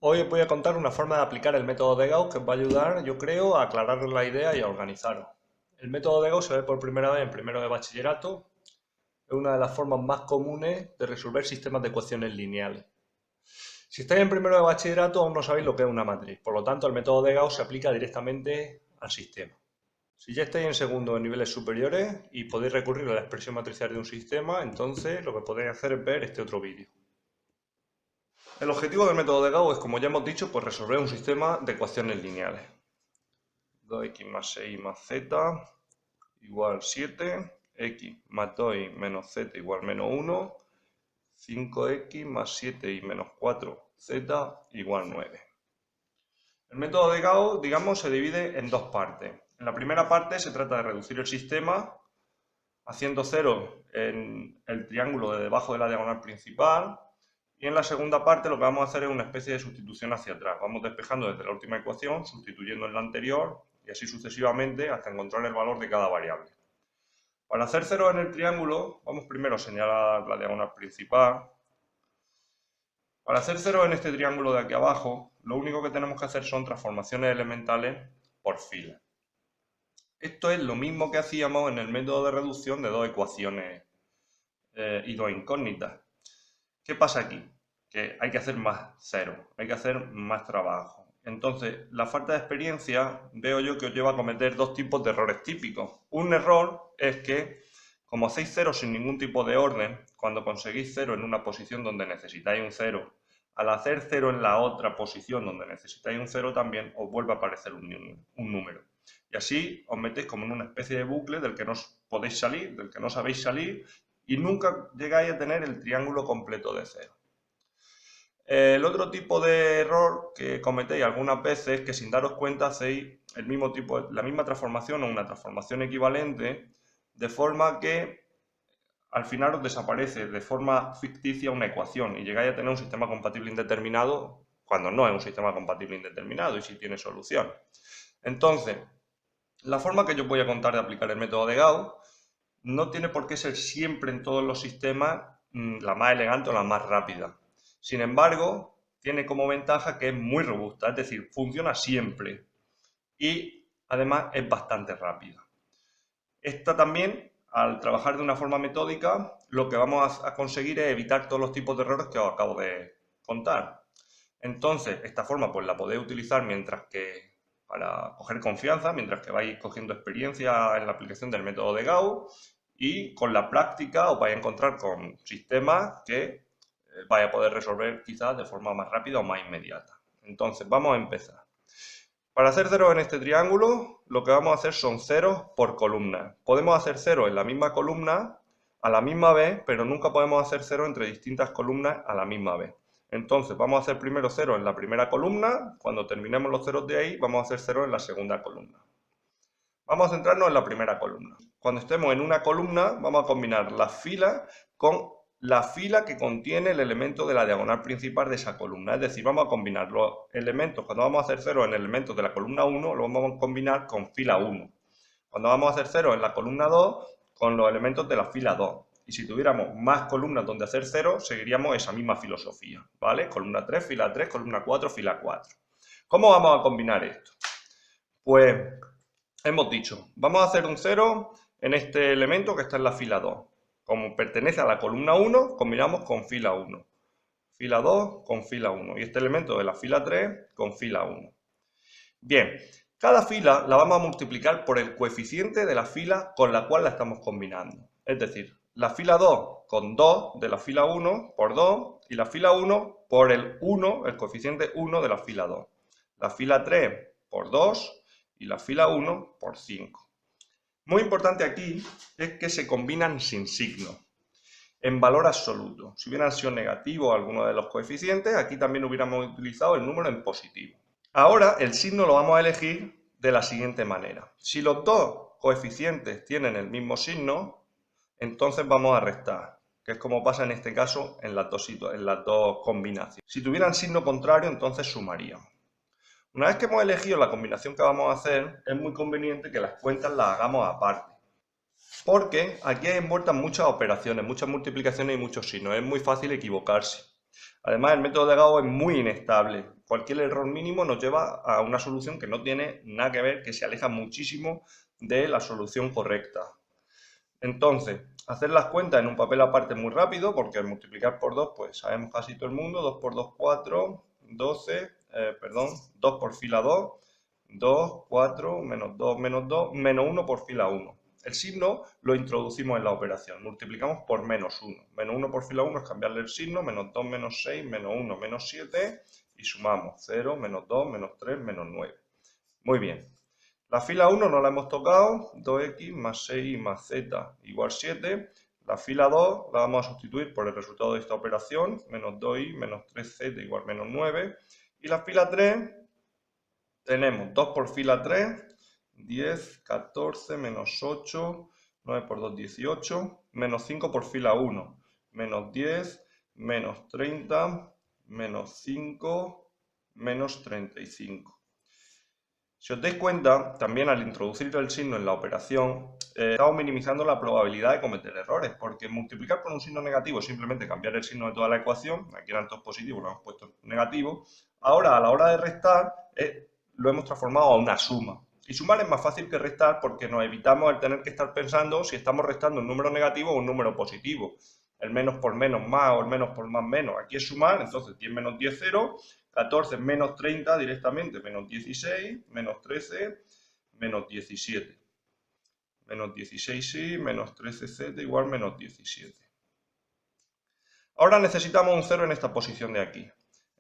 Hoy os voy a contar una forma de aplicar el método de Gauss que os va a ayudar, yo creo, a aclarar la idea y a organizaros. El método de Gauss se ve por primera vez en primero de bachillerato. Es una de las formas más comunes de resolver sistemas de ecuaciones lineales. Si estáis en primero de bachillerato, aún no sabéis lo que es una matriz. Por lo tanto, el método de Gauss se aplica directamente al sistema. Si ya estáis en segundo de niveles superiores y podéis recurrir a la expresión matricial de un sistema, entonces lo que podéis hacer es ver este otro vídeo. El objetivo del método de Gauss es, como ya hemos dicho, pues resolver un sistema de ecuaciones lineales. 2x más 6 más z igual 7, x más 2y menos z igual menos 1, 5x más 7y menos 4z igual 9. El método de Gauss, digamos, se divide en dos partes. En la primera parte se trata de reducir el sistema haciendo cero en el triángulo de debajo de la diagonal principal. Y en la segunda parte lo que vamos a hacer es una especie de sustitución hacia atrás. Vamos despejando desde la última ecuación, sustituyendo en la anterior y así sucesivamente hasta encontrar el valor de cada variable. Para hacer cero en el triángulo, vamos primero a señalar la diagonal principal. Para hacer cero en este triángulo de aquí abajo, lo único que tenemos que hacer son transformaciones elementales por fila. Esto es lo mismo que hacíamos en el método de reducción de dos ecuaciones y dos incógnitas. ¿Qué pasa aquí? Que hay que hacer más cero, hay que hacer más trabajo. Entonces, la falta de experiencia veo yo que os lleva a cometer dos tipos de errores típicos. Un error es que, como hacéis cero sin ningún tipo de orden, cuando conseguís cero en una posición donde necesitáis un cero, al hacer cero en la otra posición donde necesitáis un cero también, os vuelve a aparecer un número. Y así os metéis como en una especie de bucle del que no podéis salir, del que no sabéis salir, y nunca llegáis a tener el triángulo completo de cero. El otro tipo de error que cometéis algunas veces es que sin daros cuenta hacéis el mismo tipo, la misma transformación o una transformación equivalente, de forma que al final os desaparece de forma ficticia una ecuación y llegáis a tener un sistema compatible indeterminado cuando no es un sistema compatible indeterminado y sí tiene solución. Entonces, la forma que yo os voy a contar de aplicar el método de Gauss no tiene por qué ser siempre en todos los sistemas la más elegante o la más rápida. Sin embargo, tiene como ventaja que es muy robusta, es decir, funciona siempre y además es bastante rápida. Esta también, al trabajar de una forma metódica, lo que vamos a conseguir es evitar todos los tipos de errores que os acabo de contar. Entonces, esta forma pues la podéis utilizar para coger confianza, mientras que vais cogiendo experiencia en la aplicación del método de Gauss, y con la práctica os vais a encontrar con sistemas que vais a poder resolver quizás de forma más rápida o más inmediata. Entonces, vamos a empezar. Para hacer ceros en este triángulo, lo que vamos a hacer son ceros por columna. Podemos hacer ceros en la misma columna a la misma vez, pero nunca podemos hacer ceros entre distintas columnas a la misma vez. Entonces, vamos a hacer primero ceros en la primera columna. Cuando terminemos los ceros de ahí, vamos a hacer ceros en la segunda columna. Vamos a centrarnos en la primera columna. Cuando estemos en una columna, vamos a combinar las filas con la fila que contiene el elemento de la diagonal principal de esa columna. Es decir, vamos a combinar los elementos, cuando vamos a hacer cero en elementos de la columna 1, lo vamos a combinar con fila 1. Cuando vamos a hacer cero en la columna 2, con los elementos de la fila 2. Y si tuviéramos más columnas donde hacer cero, seguiríamos esa misma filosofía, ¿vale? Columna 3, fila 3, columna 4, fila 4. ¿Cómo vamos a combinar esto? Pues hemos dicho, vamos a hacer un cero en este elemento que está en la fila 2. Como pertenece a la columna 1, combinamos con fila 1. Fila 2 con fila 1. Y este elemento de la fila 3 con fila 1. Bien, cada fila la vamos a multiplicar por el coeficiente de la fila con la cual la estamos combinando. Es decir, la fila 2 con 2 de la fila 1 por 2 y la fila 1 por el 1, el coeficiente 1 de la fila 2. La fila 3 por 2 y la fila 1 por 5. Muy importante aquí es que se combinan sin signo, en valor absoluto. Si hubieran sido negativos alguno de los coeficientes, aquí también hubiéramos utilizado el número en positivo. Ahora el signo lo vamos a elegir de la siguiente manera. Si los dos coeficientes tienen el mismo signo, entonces vamos a restar, que es como pasa en este caso en las dos combinaciones. Si tuvieran signo contrario, entonces sumaríamos. Una vez que hemos elegido la combinación que vamos a hacer, es muy conveniente que las cuentas las hagamos aparte. Porque aquí hay envueltas muchas operaciones, muchas multiplicaciones y muchos signos. Es muy fácil equivocarse. Además, el método de Gauss es muy inestable. Cualquier error mínimo nos lleva a una solución que no tiene nada que ver, que se aleja muchísimo de la solución correcta. Entonces, hacer las cuentas en un papel aparte es muy rápido, porque multiplicar por 2, pues sabemos casi todo el mundo, 2 por 2, 4, 12, 2 por fila 2, 2, 4, menos 2, menos 1 por fila 1. El signo lo introducimos en la operación, multiplicamos por menos 1. Menos 1 por fila 1 es cambiarle el signo, menos 2, menos 6, menos 1, menos 7, y sumamos 0, menos 2, menos 3, menos 9. Muy bien. La fila 1 no la hemos tocado, 2x más 6 más z igual 7. La fila 2 la vamos a sustituir por el resultado de esta operación, menos 2y menos 3z igual menos 9. Y la fila 3 tenemos 2 por fila 3, 10, 14, menos 8, 9 por 2, 18, menos 5 por fila 1, menos 10, menos 30, menos 5, menos 35. Si os dais cuenta, también al introducir el signo en la operación, estamos minimizando la probabilidad de cometer errores, porque multiplicar por un signo negativo es simplemente cambiar el signo de toda la ecuación, aquí eran todos positivos, lo hemos puesto negativo, ahora a la hora de restar lo hemos transformado a una suma. Y sumar es más fácil que restar porque nos evitamos el tener que estar pensando si estamos restando un número negativo o un número positivo. El menos por menos más o el menos por más menos. Aquí es sumar, entonces 10 menos 10, 0. 14 menos 30 directamente, menos 16, menos 13, menos 17. Menos 16 sí, menos 13z igual menos 17. Ahora necesitamos un 0 en esta posición de aquí.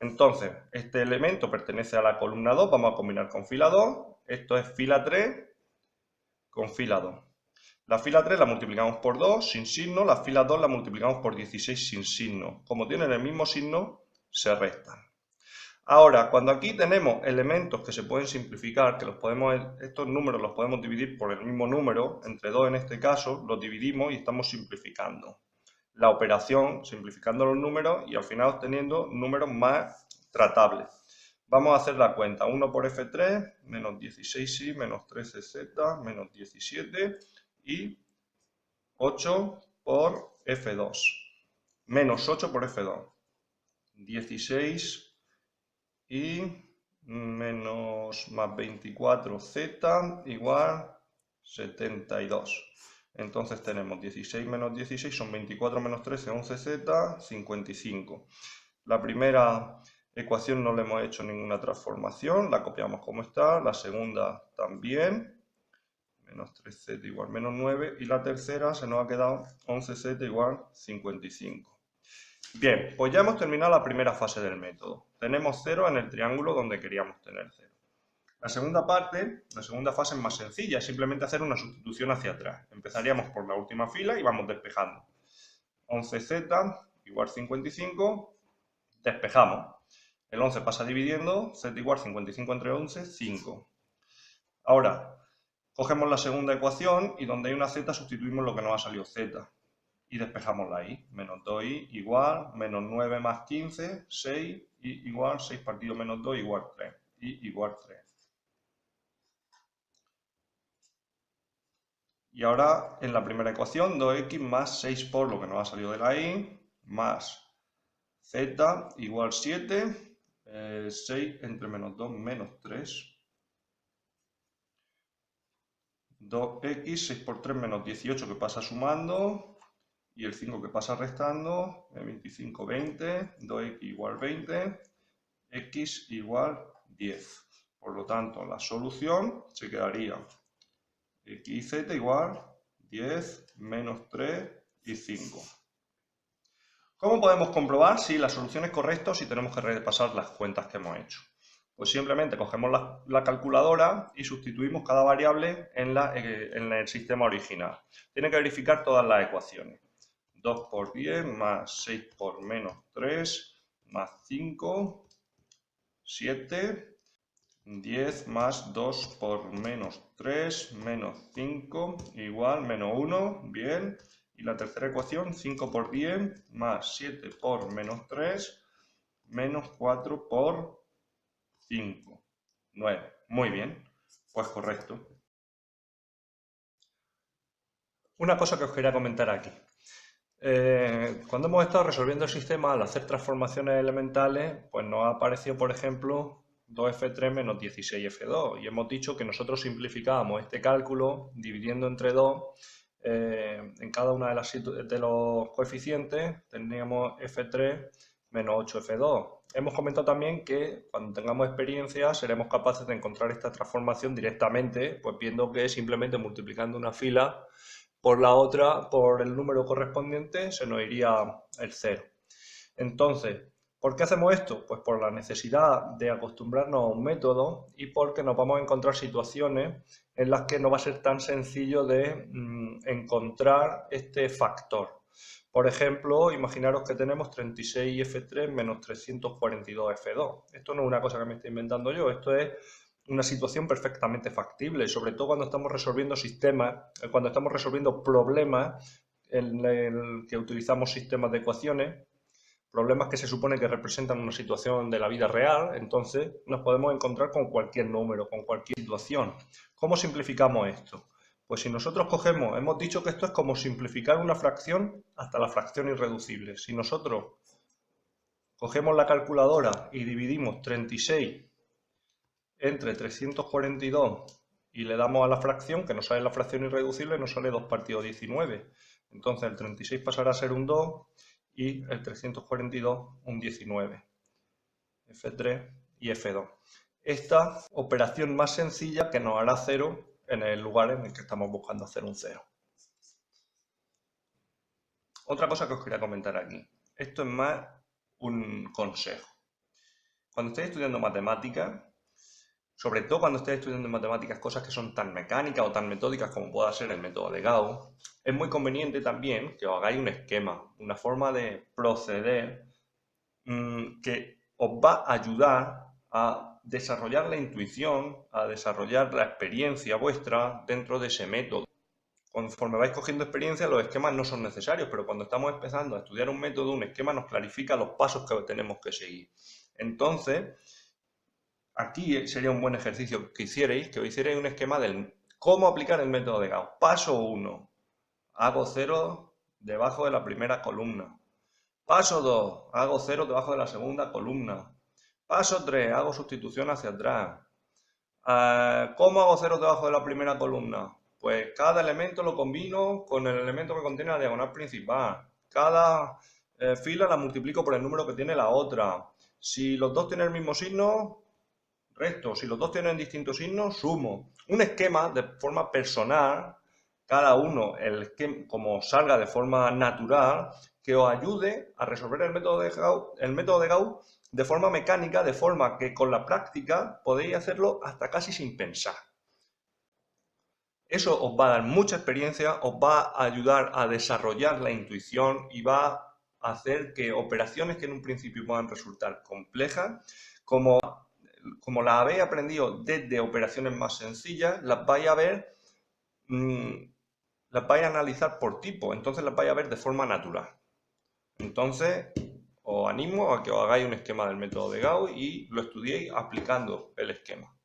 Entonces, este elemento pertenece a la columna 2, vamos a combinar con fila 2. Esto es fila 3 con fila 2. La fila 3 la multiplicamos por 2 sin signo, la fila 2 la multiplicamos por 16 sin signo. Como tienen el mismo signo, se restan. Ahora, cuando aquí tenemos elementos que se pueden simplificar, que estos números los podemos dividir por el mismo número, entre 2 en este caso, los dividimos y estamos simplificando la operación, simplificando los números y al final obteniendo números más tratables. Vamos a hacer la cuenta, 1 por f3, menos 16y, menos 13z, menos 17 y 8 por f2, menos 8 por f2, 16 y menos más 24z igual 72. Entonces tenemos 16 menos 16 son 24 menos 13, 11z, 55. La primera ecuación no le hemos hecho ninguna transformación, la copiamos como está, la segunda también, menos 3z igual menos 9, y la tercera se nos ha quedado 11z igual 55. Bien, pues ya hemos terminado la primera fase del método. Tenemos 0 en el triángulo donde queríamos tener 0. La segunda parte, la segunda fase es más sencilla, es simplemente hacer una sustitución hacia atrás. Empezaríamos por la última fila y vamos despejando. 11z igual 55, despejamos. El 11 pasa dividiendo, z igual 55 entre 11, 5. Ahora, cogemos la segunda ecuación y donde hay una z sustituimos lo que nos ha salido z. Y despejamos la i, menos 2i igual, menos 9 más 15, 6, y igual, 6 partido menos 2 igual 3, y igual 3. Y ahora en la primera ecuación, 2x más 6 por lo que nos ha salido de la i, más z igual 7, 6 entre menos 2 menos 3, 2x, 6 por 3 menos 18 que pasa sumando, y el 5 que pasa restando, 25, 20, 2x igual 20, x igual 10. Por lo tanto, la solución se quedaría x y z igual 10 menos 3 y 5. ¿Cómo podemos comprobar si la solución es correcta o si tenemos que repasar las cuentas que hemos hecho? Pues simplemente cogemos la calculadora y sustituimos cada variable en el sistema original. Tiene que verificar todas las ecuaciones. 2 por 10 más 6 por menos 3 más 5, 7, 10 más 2 por menos 3 menos 5 igual menos 1, bien. Y la tercera ecuación, 5 por 10 más 7 por menos 3 menos 4 por 5, 9. Muy bien, pues correcto. Una cosa que os quería comentar aquí. Cuando hemos estado resolviendo el sistema, al hacer transformaciones elementales, pues nos ha aparecido, por ejemplo, 2f3 menos 16f2. Y hemos dicho que nosotros simplificábamos este cálculo dividiendo entre 2. En cada una de los coeficientes tendríamos f3 menos 8f2. Hemos comentado también que cuando tengamos experiencia seremos capaces de encontrar esta transformación directamente, pues viendo que simplemente multiplicando una fila por la otra, por el número correspondiente, se nos iría el 0. Entonces, ¿por qué hacemos esto? Pues por la necesidad de acostumbrarnos a un método y porque nos vamos a encontrar situaciones en las que no va a ser tan sencillo de encontrar este factor. Por ejemplo, imaginaros que tenemos 36f3 menos 342f2. Esto no es una cosa que me estoy inventando yo, esto es una situación perfectamente factible, sobre todo cuando estamos resolviendo cuando estamos resolviendo problemas en el que utilizamos sistemas de ecuaciones, problemas que se supone que representan una situación de la vida real. Entonces nos podemos encontrar con cualquier número, con cualquier situación. ¿Cómo simplificamos esto? Pues si nosotros hemos dicho que esto es como simplificar una fracción hasta la fracción irreducible. Si nosotros cogemos la calculadora y dividimos 36 entre 342 y le damos a la fracción, que nos sale la fracción irreducible, nos sale 2 partido 19. Entonces el 36 pasará a ser un 2 y el 342 un 19. F3 y F2. Esta operación más sencilla que nos hará 0 en el lugar en el que estamos buscando hacer un 0. Otra cosa que os quería comentar aquí. Esto es más un consejo. Cuando estéis estudiando matemáticas, sobre todo cuando estéis estudiando en matemáticas cosas que son tan mecánicas o tan metódicas como pueda ser el método de Gauss, es muy conveniente también que os hagáis un esquema, una forma de proceder que os va a ayudar a desarrollar la intuición, a desarrollar la experiencia vuestra dentro de ese método. Conforme vais cogiendo experiencia, los esquemas no son necesarios, pero cuando estamos empezando a estudiar un método, un esquema nos clarifica los pasos que tenemos que seguir. Entonces, aquí sería un buen ejercicio que os hicierais un esquema del cómo aplicar el método de Gauss. Paso 1, hago 0 debajo de la primera columna. Paso 2, hago 0 debajo de la segunda columna. Paso 3, hago sustitución hacia atrás. ¿Cómo hago 0 debajo de la primera columna? Pues cada elemento lo combino con el elemento que contiene la diagonal principal. Cada fila la multiplico por el número que tiene la otra. Si los dos tienen el mismo signo, resto. Si los dos tienen distintos signos, sumo. Un esquema de forma personal, cada uno como salga de forma natural, que os ayude a resolver el método de Gauss de forma mecánica, de forma que con la práctica podéis hacerlo hasta casi sin pensar. Eso os va a dar mucha experiencia, os va a ayudar a desarrollar la intuición y va a hacer que operaciones que en un principio puedan resultar complejas, como las habéis aprendido desde operaciones más sencillas, las vais a ver, las vais a analizar por tipo, entonces las vais a ver de forma natural. Entonces, os animo a que os hagáis un esquema del método de Gauss y lo estudiéis aplicando el esquema.